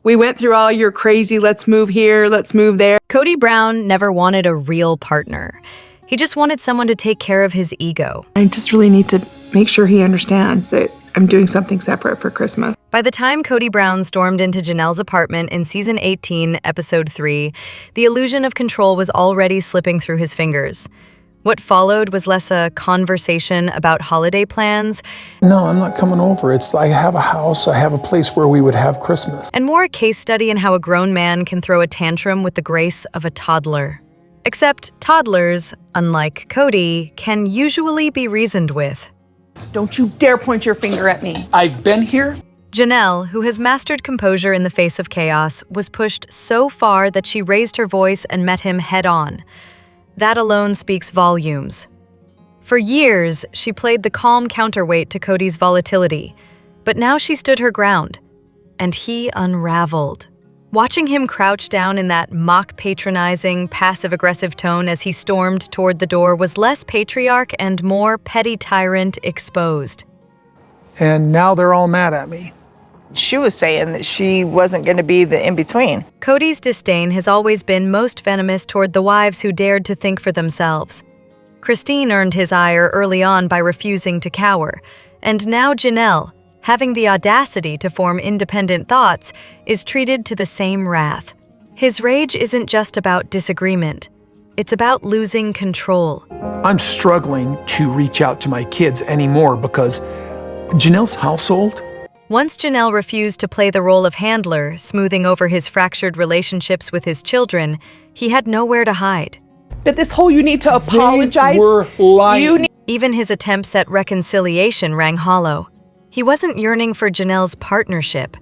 We went through all your crazy, let's move here, let's move there. Kody Brown never wanted a real partner. He just wanted someone to take care of his ego. I just really need to make sure he understands that I'm doing something separate for Christmas. By the time Kody Brown stormed into Janelle's apartment in Season 18, Episode 3, the illusion of control was already slipping through his fingers. What followed was less a conversation about holiday plans. No, I'm not coming over. I have a house, I have a place where we would have Christmas. And more a case study in how a grown man can throw a tantrum with the grace of a toddler. Except toddlers, unlike Kody, can usually be reasoned with. Don't you dare point your finger at me. I've been here. Janelle, who has mastered composure in the face of chaos, was pushed so far that she raised her voice and met him head-on. That alone speaks volumes. For years, she played the calm counterweight to Kody's volatility, but now she stood her ground, and he unraveled. Watching him crouch down in that mock-patronizing, passive-aggressive tone as he stormed toward the door was less patriarch and more petty tyrant exposed. And now they're all mad at me. She was saying that she wasn't going to be the in-between. Kody's disdain has always been most venomous toward the wives who dared to think for themselves. Christine earned his ire early on by refusing to cower, and now Janelle, having the audacity to form independent thoughts, is treated to the same wrath. His rage isn't just about disagreement. It's about losing control. I'm struggling to reach out to my kids anymore because Janelle's household. Once Janelle refused to play the role of handler, smoothing over his fractured relationships with his children, he had nowhere to hide. But this whole you need to apologize. They were lying. Even his attempts at reconciliation rang hollow. He wasn't yearning for Janelle's partnership.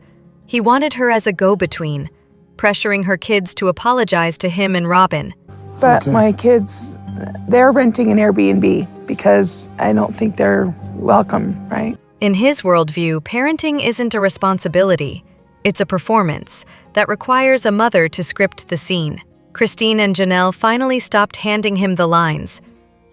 He wanted her as a go-between, pressuring her kids to apologize to him and Robin. But my kids, they're renting an Airbnb because I don't think they're welcome, right? In his worldview, parenting isn't a responsibility. It's a performance that requires a mother to script the scene. Christine and Janelle finally stopped handing him the lines,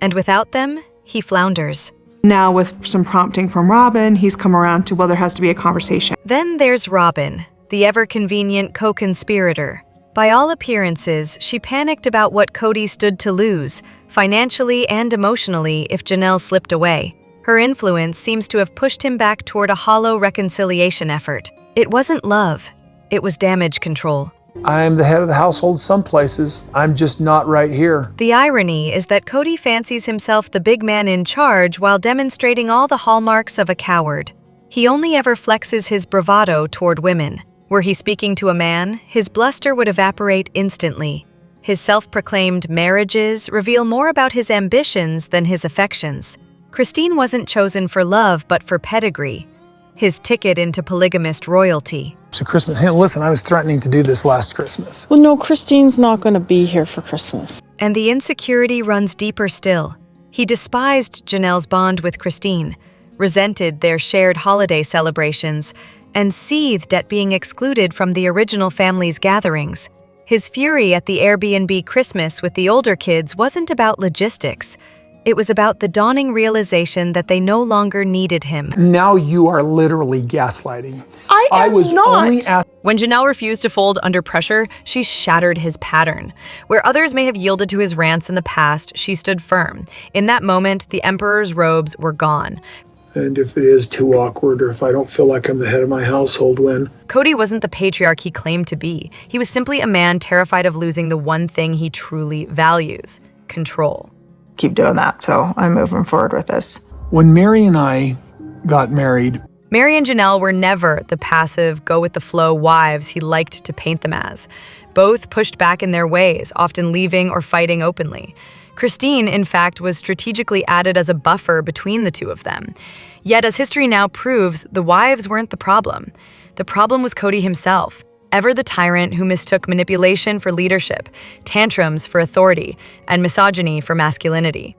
and without them, he flounders. Now with some prompting from Robin, he's come around to, well, there has to be a conversation. Then there's Robin, the ever-convenient co-conspirator. By all appearances, she panicked about what Kody stood to lose, financially and emotionally, if Janelle slipped away. Her influence seems to have pushed him back toward a hollow reconciliation effort. It wasn't love, it was damage control. I'm the head of the household some places. I'm just not right here. The irony is that Kody fancies himself the big man in charge while demonstrating all the hallmarks of a coward. He only ever flexes his bravado toward women. Were he speaking to a man, his bluster would evaporate instantly. His self-proclaimed marriages reveal more about his ambitions than his affections. Christine wasn't chosen for love, but for pedigree, his ticket into polygamist royalty. So Christmas, hey, listen, I was threatening to do this last Christmas. Well, no, Christine's not going to be here for Christmas. And the insecurity runs deeper still. He despised Janelle's bond with Christine, resented their shared holiday celebrations, and seethed at being excluded from the original family's gatherings. His fury at the Airbnb Christmas with the older kids wasn't about logistics. It was about the dawning realization that they no longer needed him. Now you are literally gaslighting. I was not. Only asking. When Janelle refused to fold under pressure, she shattered his pattern. Where others may have yielded to his rants in the past, she stood firm. In that moment, the Emperor's robes were gone. And if it is too awkward, or if I don't feel like I'm the head of my household, when? Kody wasn't the patriarch he claimed to be. He was simply a man terrified of losing the one thing he truly values: control. Keep doing that, so I'm moving forward with this. When Mary and I got married, Mary and Janelle were never the passive, go-with-the-flow wives he liked to paint them as. Both pushed back in their ways, often leaving or fighting openly. Christine, in fact, was strategically added as a buffer between the two of them. Yet, as history now proves, the wives weren't the problem. The problem was Kody himself, ever the tyrant who mistook manipulation for leadership, tantrums for authority, and misogyny for masculinity.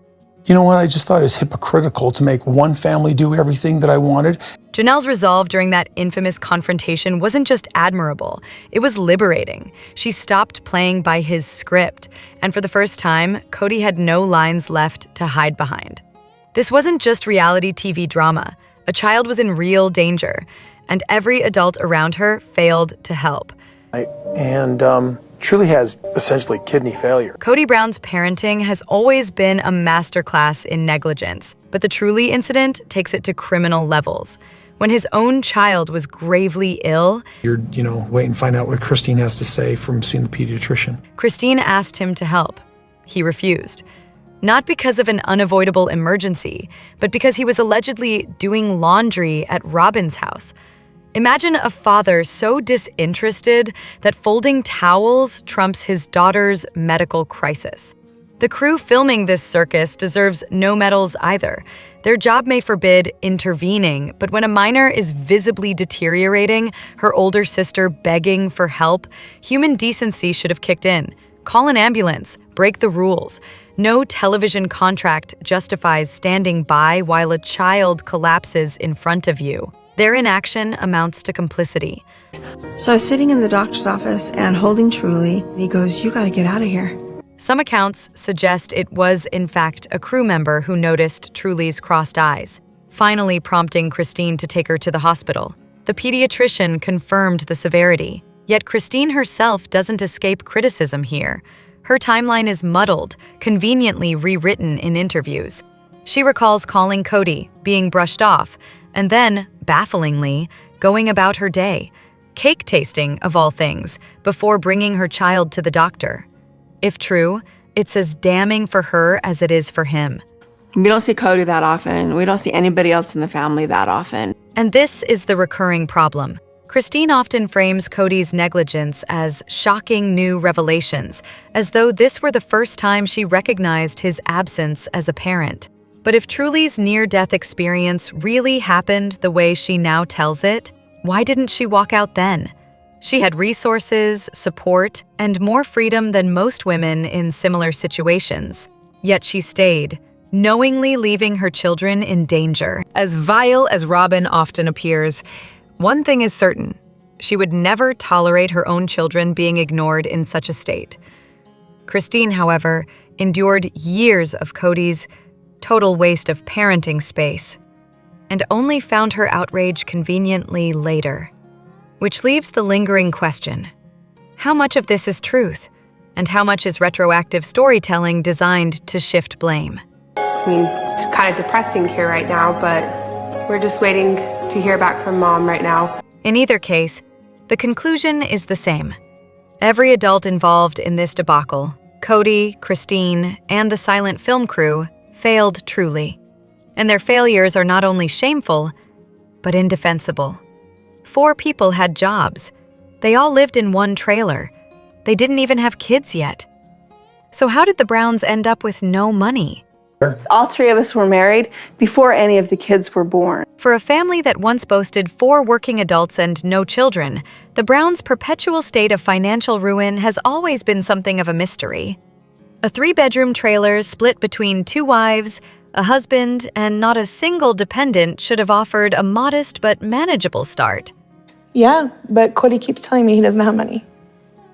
you know what, I just thought it was hypocritical to make one family do everything that I wanted. Janelle's resolve during that infamous confrontation wasn't just admirable, it was liberating. She stopped playing by his script, and for the first time, Kody had no lines left to hide behind. This wasn't just reality TV drama. A child was in real danger, and every adult around her failed to help. And truly has essentially kidney failure. Kody Brown's parenting has always been a masterclass in negligence, but the Truly incident takes it to criminal levels. When his own child was gravely ill, You're, wait and find out what Christine has to say from seeing the pediatrician. Christine asked him to help. He refused. Not because of an unavoidable emergency, but because he was allegedly doing laundry at Robin's house. Imagine a father so disinterested that folding towels trumps his daughter's medical crisis. The crew filming this circus deserves no medals either. Their job may forbid intervening, but when a minor is visibly deteriorating, her older sister begging for help, human decency should have kicked in. Call an ambulance, break the rules. No television contract justifies standing by while a child collapses in front of you. Their inaction amounts to complicity. So I was sitting in the doctor's office and holding Truly, and he goes, "You gotta get out of here." Some accounts suggest it was, in fact, a crew member who noticed Truly's crossed eyes, finally prompting Christine to take her to the hospital. The pediatrician confirmed the severity, yet Christine herself doesn't escape criticism here. Her timeline is muddled, conveniently rewritten in interviews. She recalls calling Kody, being brushed off, and then, bafflingly, going about her day, cake tasting of all things, before bringing her child to the doctor. If true, it's as damning for her as it is for him. We don't see Kody that often. We don't see anybody else in the family that often. And this is the recurring problem. Christine often frames Kody's negligence as shocking new revelations, as though this were the first time she recognized his absence as a parent. But if Truly's near-death experience really happened the way she now tells it, why didn't she walk out then? She had resources, support, and more freedom than most women in similar situations. Yet she stayed, knowingly leaving her children in danger. As vile as Robin often appears, one thing is certain: she would never tolerate her own children being ignored in such a state. Christine, however, endured years of Kody's total waste of parenting space, and only found her outrage conveniently later. Which leaves the lingering question: how much of this is truth, and how much is retroactive storytelling designed to shift blame? I mean, it's kind of depressing here right now, but we're just waiting to hear back from Mom right now. In either case, the conclusion is the same. Every adult involved in this debacle, Kody, Christine, and the silent film crew, failed truly. And their failures are not only shameful, but indefensible. 4 people had jobs. They all lived in one trailer. They didn't even have kids yet. So how did the Browns end up with no money? All 3 of us were married before any of the kids were born. For a family that once boasted 4 working adults and no children, the Browns' perpetual state of financial ruin has always been something of a mystery. A 3-bedroom trailer split between 2 wives, a husband, and not a single dependent should have offered a modest but manageable start. Yeah, but Kody keeps telling me he doesn't have money.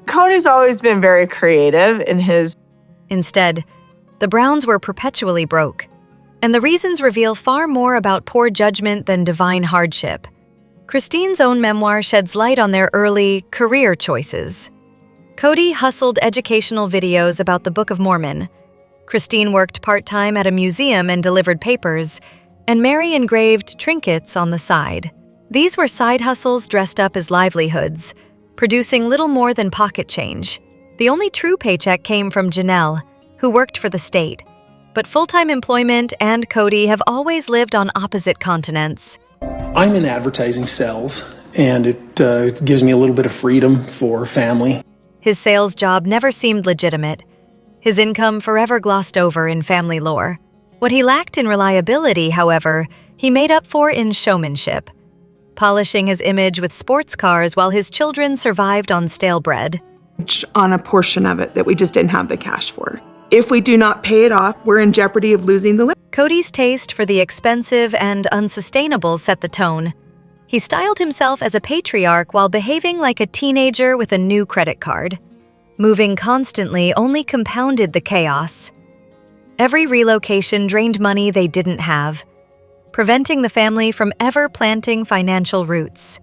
Kody's always been very creative in his. Instead, the Browns were perpetually broke, and the reasons reveal far more about poor judgment than divine hardship. Christine's own memoir sheds light on their early career choices. Kody hustled educational videos about the Book of Mormon. Christine worked part-time at a museum and delivered papers, and Mary engraved trinkets on the side. These were side hustles dressed up as livelihoods, producing little more than pocket change. The only true paycheck came from Janelle, who worked for the state. But full-time employment and Kody have always lived on opposite continents. I'm in advertising sales, and it gives me a little bit of freedom for family. His sales job never seemed legitimate. His income forever glossed over in family lore. What he lacked in reliability, however, he made up for in showmanship, polishing his image with sports cars while his children survived on stale bread. On a portion of it that we just didn't have the cash for. If we do not pay it off, we're in jeopardy of losing the land. Kody's taste for the expensive and unsustainable set the tone. He styled himself as a patriarch while behaving like a teenager with a new credit card. Moving constantly only compounded the chaos. Every relocation drained money they didn't have, preventing the family from ever planting financial roots.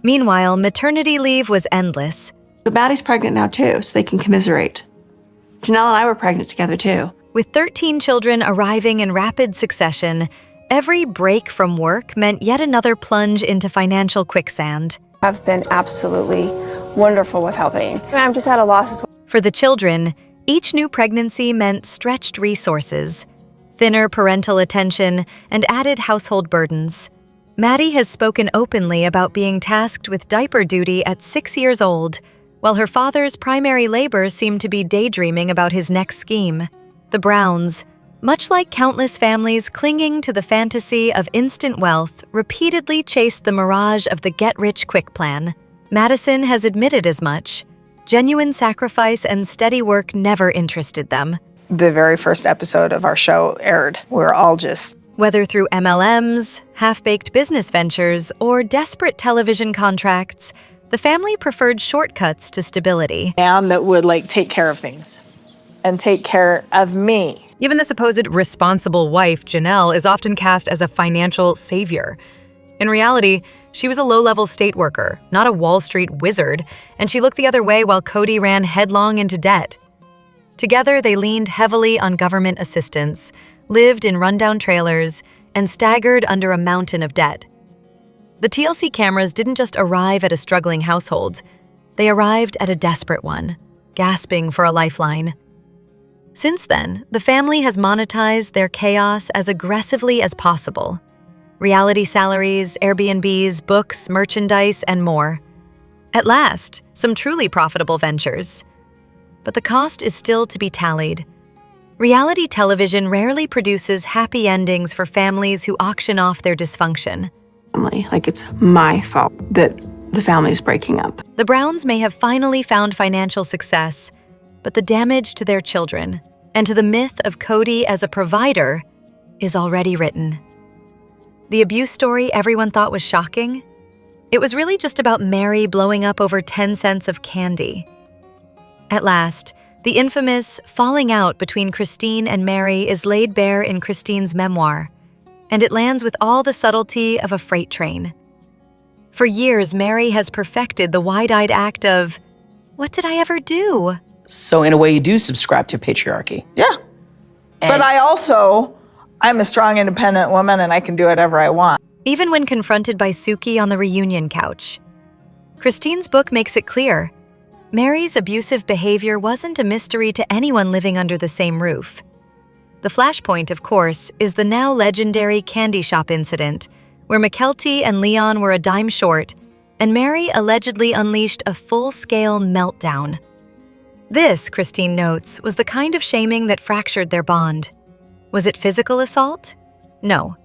Meanwhile, maternity leave was endless. But Maddie's pregnant now too, so they can commiserate. Janelle and I were pregnant together too. With 13 children arriving in rapid succession, every break from work meant yet another plunge into financial quicksand. I've been absolutely wonderful with helping. I'm just at a loss. For the children, each new pregnancy meant stretched resources, thinner parental attention, and added household burdens. Maddie has spoken openly about being tasked with diaper duty at 6 years old, while her father's primary labor seemed to be daydreaming about his next scheme. The Browns, much like countless families clinging to the fantasy of instant wealth, repeatedly chased the mirage of the get-rich-quick plan. Madison has admitted as much. Genuine sacrifice and steady work never interested them. The very first episode of our show aired. We were all just... Whether through MLMs, half-baked business ventures, or desperate television contracts, the family preferred shortcuts to stability. Man that would take care of things and take care of me. Even the supposed responsible wife, Janelle, is often cast as a financial savior. In reality, she was a low-level state worker, not a Wall Street wizard, and she looked the other way while Kody ran headlong into debt. Together, they leaned heavily on government assistance, lived in rundown trailers, and staggered under a mountain of debt. The TLC cameras didn't just arrive at a struggling household, they arrived at a desperate one, gasping for a lifeline. Since then, the family has monetized their chaos as aggressively as possible. Reality salaries, Airbnbs, books, merchandise, and more. At last, some truly profitable ventures. But the cost is still to be tallied. Reality television rarely produces happy endings for families who auction off their dysfunction. It's my fault that the family's breaking up. The Browns may have finally found financial success, but the damage to their children and to the myth of Kody as a provider is already written. The abuse story everyone thought was shocking? It was really just about Mary blowing up over 10 cents of candy. At last, the infamous falling out between Christine and Mary is laid bare in Christine's memoir, and it lands with all the subtlety of a freight train. For years, Mary has perfected the wide-eyed act of, "What did I ever do?" So in a way, you do subscribe to patriarchy. Yeah. But I'm a strong, independent woman, and I can do whatever I want. Even when confronted by Suki on the reunion couch. Christine's book makes it clear. Mary's abusive behavior wasn't a mystery to anyone living under the same roof. The flashpoint, of course, is the now legendary candy shop incident, where McKelty and Leon were a dime short, and Mary allegedly unleashed a full-scale meltdown. This, Christine notes, was the kind of shaming that fractured their bond. Was it physical assault? No.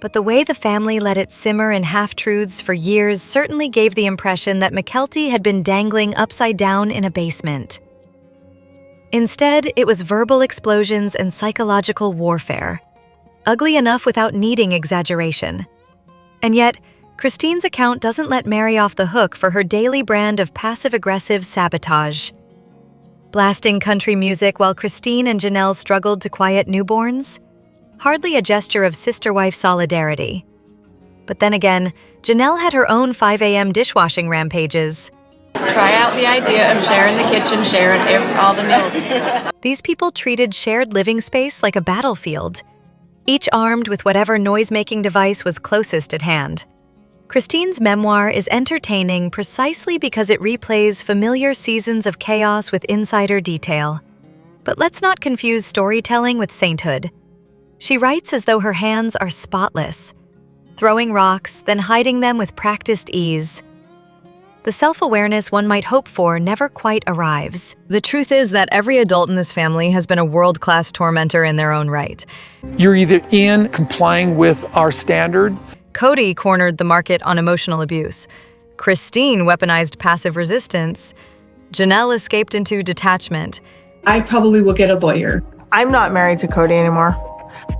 But the way the family let it simmer in half-truths for years certainly gave the impression that McKelty had been dangling upside down in a basement. Instead, it was verbal explosions and psychological warfare. Ugly enough without needing exaggeration. And yet, Christine's account doesn't let Mary off the hook for her daily brand of passive-aggressive sabotage. Blasting country music while Christine and Janelle struggled to quiet newborns? Hardly a gesture of sister-wife solidarity. But then again, Janelle had her own 5 a.m. dishwashing rampages. Try out the idea of sharing the kitchen, sharing all the meals and stuff. These people treated shared living space like a battlefield, each armed with whatever noise-making device was closest at hand. Christine's memoir is entertaining precisely because it replays familiar seasons of chaos with insider detail. But let's not confuse storytelling with sainthood. She writes as though her hands are spotless, throwing rocks, then hiding them with practiced ease. The self-awareness one might hope for never quite arrives. The truth is that every adult in this family has been a world-class tormentor in their own right. You're either in complying with our standard. Kody cornered the market on emotional abuse. Christine weaponized passive resistance. Janelle escaped into detachment. I probably will get a lawyer. I'm not married to Kody anymore.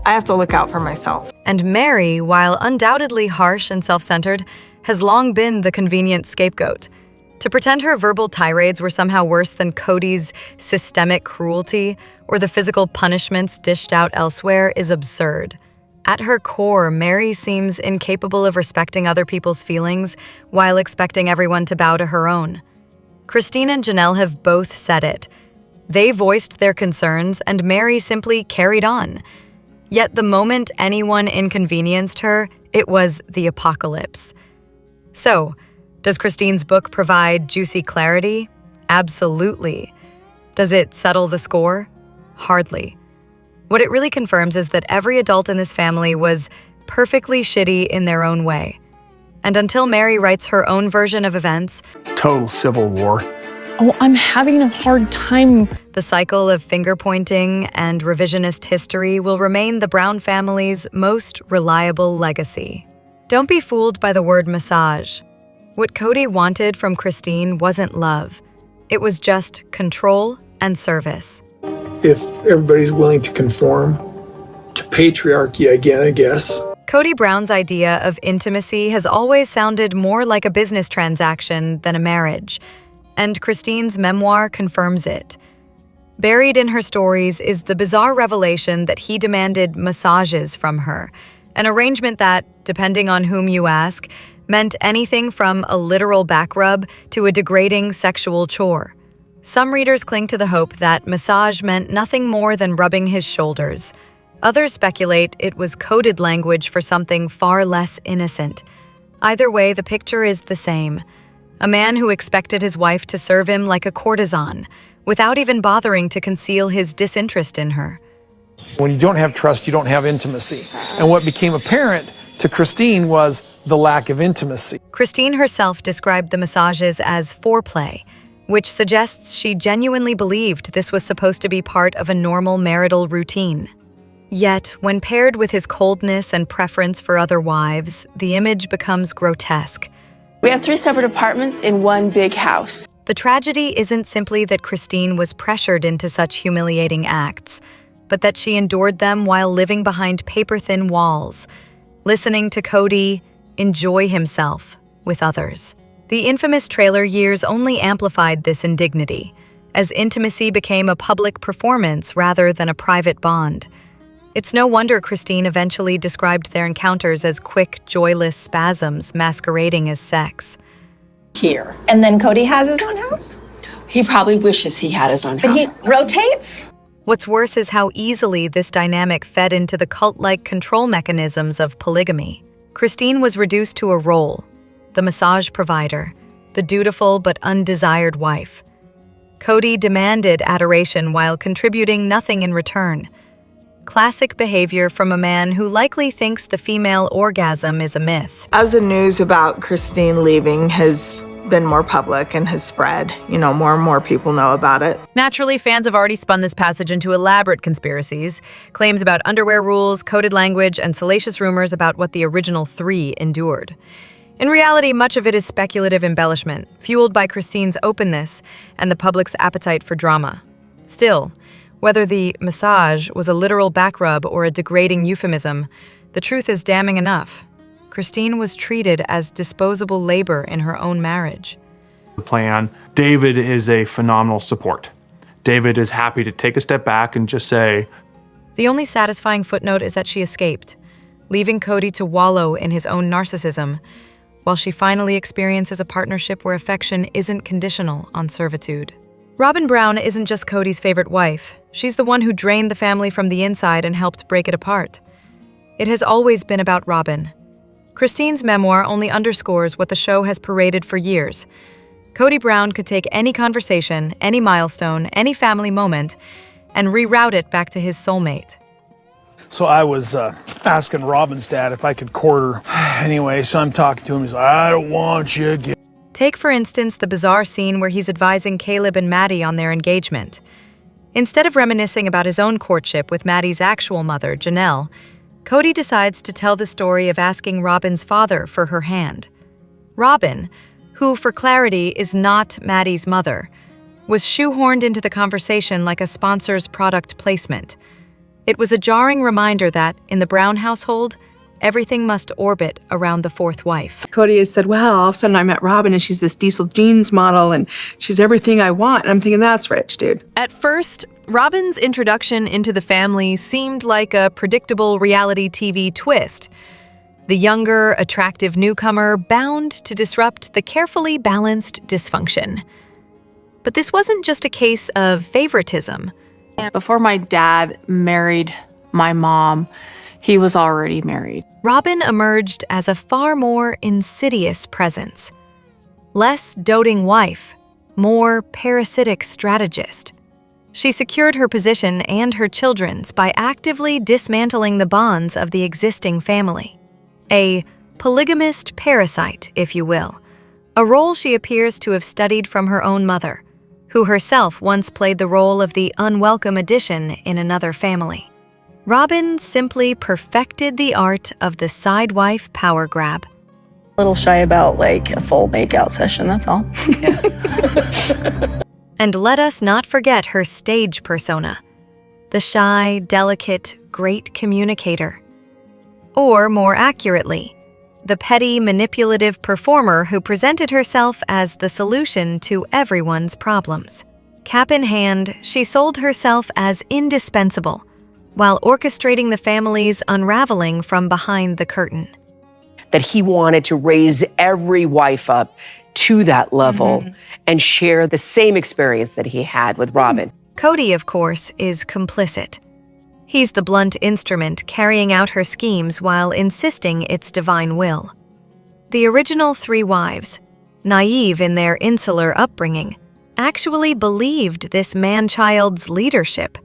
I have to look out for myself. And Mary, while undoubtedly harsh and self-centered, has long been the convenient scapegoat. To pretend her verbal tirades were somehow worse than Kody's systemic cruelty or the physical punishments dished out elsewhere is absurd. At her core, Mary seems incapable of respecting other people's feelings while expecting everyone to bow to her own. Christine and Janelle have both said it. They voiced their concerns, and Mary simply carried on. Yet the moment anyone inconvenienced her, it was the apocalypse. So, does Christine's book provide juicy clarity? Absolutely. Does it settle the score? Hardly. What it really confirms is that every adult in this family was perfectly shitty in their own way. And until Mary writes her own version of events, Total civil war. Oh, I'm having a hard time. the cycle of finger-pointing and revisionist history will remain the Brown family's most reliable legacy. Don't be fooled by the word massage. What Kody wanted from Christine wasn't love. It was just control and service. If everybody's willing to conform to patriarchy again, I guess. Kody Brown's idea of intimacy has always sounded more like a business transaction than a marriage, and Christine's memoir confirms it. Buried in her stories is the bizarre revelation that he demanded massages from her, an arrangement that, depending on whom you ask, meant anything from a literal back rub to a degrading sexual chore. Some readers cling to the hope that massage meant nothing more than rubbing his shoulders. Others speculate it was coded language for something far less innocent. Either way, the picture is the same. A man who expected his wife to serve him like a courtesan, without even bothering to conceal his disinterest in her. When you don't have trust, you don't have intimacy. And what became apparent to Christine was the lack of intimacy. Christine herself described the massages as foreplay, which suggests she genuinely believed this was supposed to be part of a normal marital routine. Yet, when paired with his coldness and preference for other wives, the image becomes grotesque. We have 3 separate apartments in one big house. The tragedy isn't simply that Christine was pressured into such humiliating acts, but that she endured them while living behind paper-thin walls, listening to Kody enjoy himself with others. The infamous trailer years only amplified this indignity, as intimacy became a public performance rather than a private bond. It's no wonder Christine eventually described their encounters as quick, joyless spasms masquerading as sex. Here. And then Kody has his own house? He probably wishes he had his own house. But he rotates? What's worse is how easily this dynamic fed into the cult-like control mechanisms of polygamy. Christine was reduced to a role, the massage provider, the dutiful but undesired wife. Kody demanded adoration while contributing nothing in return. Classic behavior from a man who likely thinks the female orgasm is a myth. As the news about Christine leaving has been more public and has spread, more and more people know about it. Naturally, fans have already spun this passage into elaborate conspiracies, claims about underwear rules, coded language, and salacious rumors about what the original 3 endured. In reality, much of it is speculative embellishment, fueled by Christine's openness and the public's appetite for drama. Still, whether the massage was a literal back rub or a degrading euphemism, the truth is damning enough. Christine was treated as disposable labor in her own marriage. The plan, David is a phenomenal support. David is happy to take a step back and just say, The only satisfying footnote is that she escaped, leaving Kody to wallow in his own narcissism, while she finally experiences a partnership where affection isn't conditional on servitude. Robin Brown isn't just Kody's favorite wife. She's the one who drained the family from the inside and helped break it apart. It has always been about Robin. Christine's memoir only underscores what the show has paraded for years. Kody Brown could take any conversation, any milestone, any family moment, and reroute it back to his soulmate. So I was asking Robin's dad if I could court her. Anyway, so I'm talking to him. He's like, I don't want you again. Take, for instance, the bizarre scene where he's advising Caleb and Maddie on their engagement. Instead of reminiscing about his own courtship with Maddie's actual mother, Janelle, Kody decides to tell the story of asking Robin's father for her hand. Robin, who, for clarity, is not Maddie's mother, was shoehorned into the conversation like a sponsor's product placement. It was a jarring reminder that, in the Brown household, everything must orbit around the fourth wife. Kody has said, well, all of a sudden I met Robin and she's this diesel jeans model and she's everything I want. And I'm thinking, that's rich, dude. At first, Robin's introduction into the family seemed like a predictable reality TV twist. The younger, attractive newcomer bound to disrupt the carefully balanced dysfunction. But this wasn't just a case of favoritism. Before my dad married my mom, he was already married. Robin emerged as a far more insidious presence. Less doting wife, more parasitic strategist. She secured her position and her children's by actively dismantling the bonds of the existing family. A polygamist parasite, if you will, a role she appears to have studied from her own mother, who herself once played the role of the unwelcome addition in another family. Robin simply perfected the art of the sidewife power grab. A little shy about like a full makeout session, that's all. And let us not forget her stage persona, the shy, delicate, great communicator. Or more accurately, the petty, manipulative performer who presented herself as the solution to everyone's problems. Cap in hand, she sold herself as indispensable, while orchestrating the family's unraveling from behind the curtain. That he wanted to raise every wife up to that level and share the same experience that he had with Robin. Kody, of course, is complicit. He's the blunt instrument carrying out her schemes while insisting its divine will. The original 3 wives, naive in their insular upbringing, actually believed this man-child's leadership.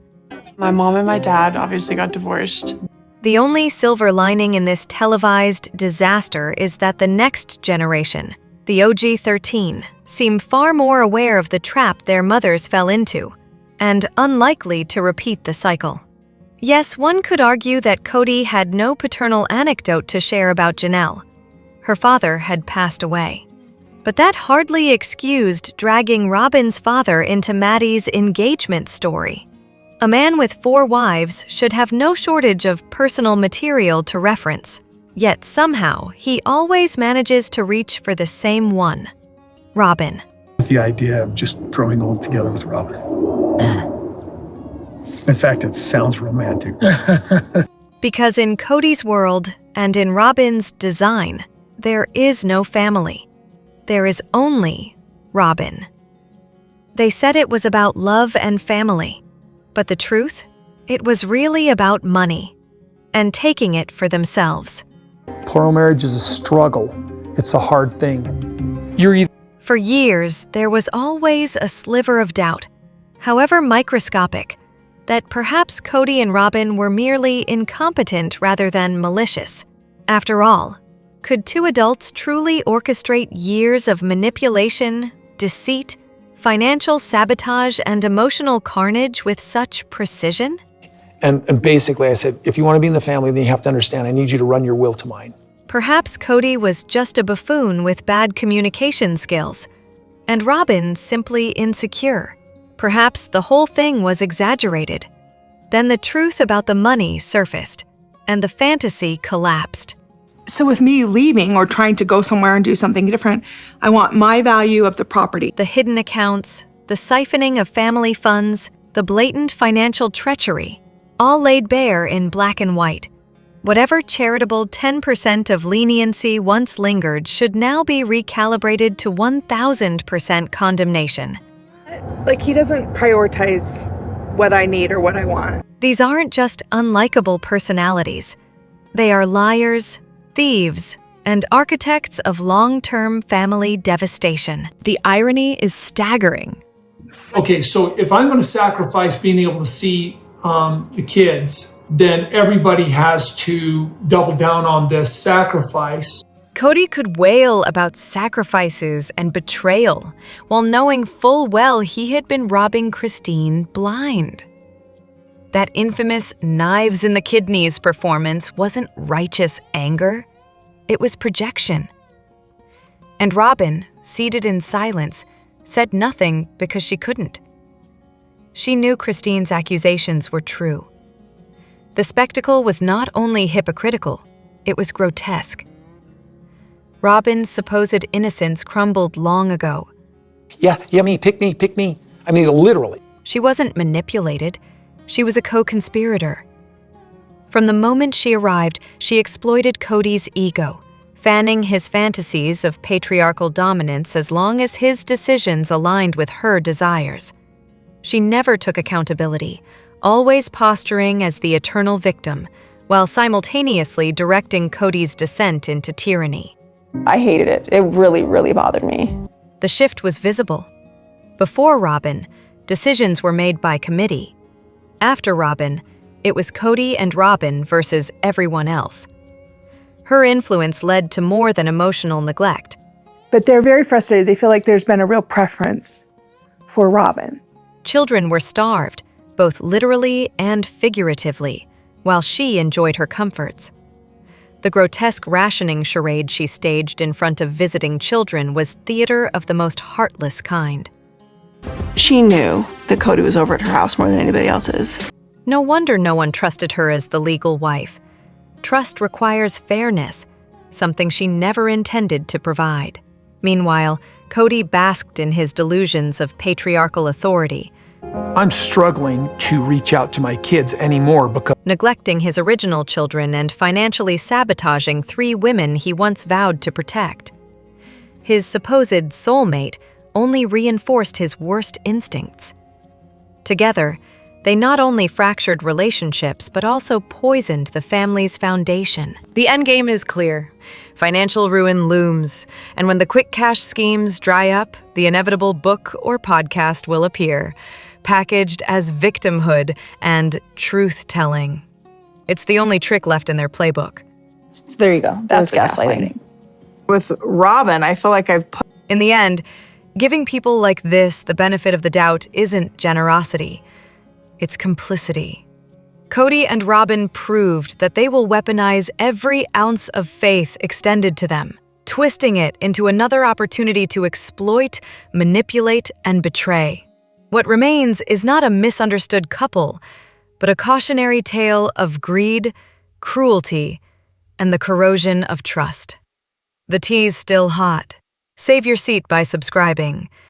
My mom and my dad obviously got divorced. The only silver lining in this televised disaster is that the next generation, the OG-13, seem far more aware of the trap their mothers fell into, and unlikely to repeat the cycle. Yes, one could argue that Kody had no paternal anecdote to share about Janelle. Her father had passed away. But that hardly excused dragging Robin's father into Maddie's engagement story. A man with 4 wives should have no shortage of personal material to reference. Yet somehow, he always manages to reach for the same one, Robin. The idea of just growing old together with Robin. In fact, it sounds romantic. Because in Kody's world and in Robin's design, there is no family. There is only Robin. They said it was about love and family, but the truth? It was really about money and taking it for themselves. Plural marriage is a struggle. It's a hard thing. For years, there was always a sliver of doubt, however microscopic, that perhaps Kody and Robin were merely incompetent rather than malicious. After all, could 2 adults truly orchestrate years of manipulation, deceit, financial sabotage, and emotional carnage with such precision? And basically I said, if you want to be in the family, then you have to understand, I need you to run your will to mine. Perhaps Kody was just a buffoon with bad communication skills, and Robin simply insecure. Perhaps the whole thing was exaggerated. Then the truth about the money surfaced, and the fantasy collapsed. So with me leaving or trying to go somewhere and do something different, I want my value of the property. The hidden accounts, the siphoning of family funds, the blatant financial treachery, all laid bare in black and white. Whatever charitable 10% of leniency once lingered should now be recalibrated to 1,000% condemnation. Like, he doesn't prioritize what I need or what I want. These aren't just unlikable personalities. They are liars, thieves, and architects of long-term family devastation. The irony is staggering. Okay, so if I'm going to sacrifice being able to see the kids, then everybody has to double down on this sacrifice. Kody could wail about sacrifices and betrayal while knowing full well he had been robbing Christine blind. That infamous knives in the kidneys performance wasn't righteous anger, it was projection. And Robin, seated in silence, said nothing because she couldn't. She knew Christine's accusations were true. The spectacle was not only hypocritical, It was grotesque. Robin's supposed innocence crumbled long ago. Yeah, me, pick me. I mean, literally. She wasn't manipulated. She was a co-conspirator. From the moment she arrived, she exploited Kody's ego, fanning his fantasies of patriarchal dominance as long as his decisions aligned with her desires. She never took accountability, always posturing as the eternal victim, while simultaneously directing Kody's descent into tyranny. I hated it. It really, really bothered me. The shift was visible. Before Robin, decisions were made by committee. After Robin, it was Kody and Robin versus everyone else. Her influence led to more than emotional neglect. But they're very frustrated. They feel like there's been a real preference for Robin. Children were starved, both literally and figuratively, while she enjoyed her comforts. The grotesque rationing charade she staged in front of visiting children was theater of the most heartless kind. She knew that Kody was over at her house more than anybody else's. No wonder no one trusted her as the legal wife. Trust requires fairness, something she never intended to provide. Meanwhile, Kody basked in his delusions of patriarchal authority, I'm struggling to reach out to my kids anymore because neglecting his original children and financially sabotaging 3 women he once vowed to protect. His supposed soulmate only reinforced his worst instincts. Together, they not only fractured relationships but also poisoned the family's foundation. The endgame is clear. Financial ruin looms, and when the quick cash schemes dry up, the inevitable book or podcast will appear, packaged as victimhood and truth-telling. It's the only trick left in their playbook. So there you go. That's gaslighting. With Robin, I feel like I've put... In the end, giving people like this the benefit of the doubt isn't generosity. It's complicity. Kody and Robin proved that they will weaponize every ounce of faith extended to them, twisting it into another opportunity to exploit, manipulate, and betray. What remains is not a misunderstood couple, but a cautionary tale of greed, cruelty, and the corrosion of trust. The tea's still hot. Save your seat by subscribing.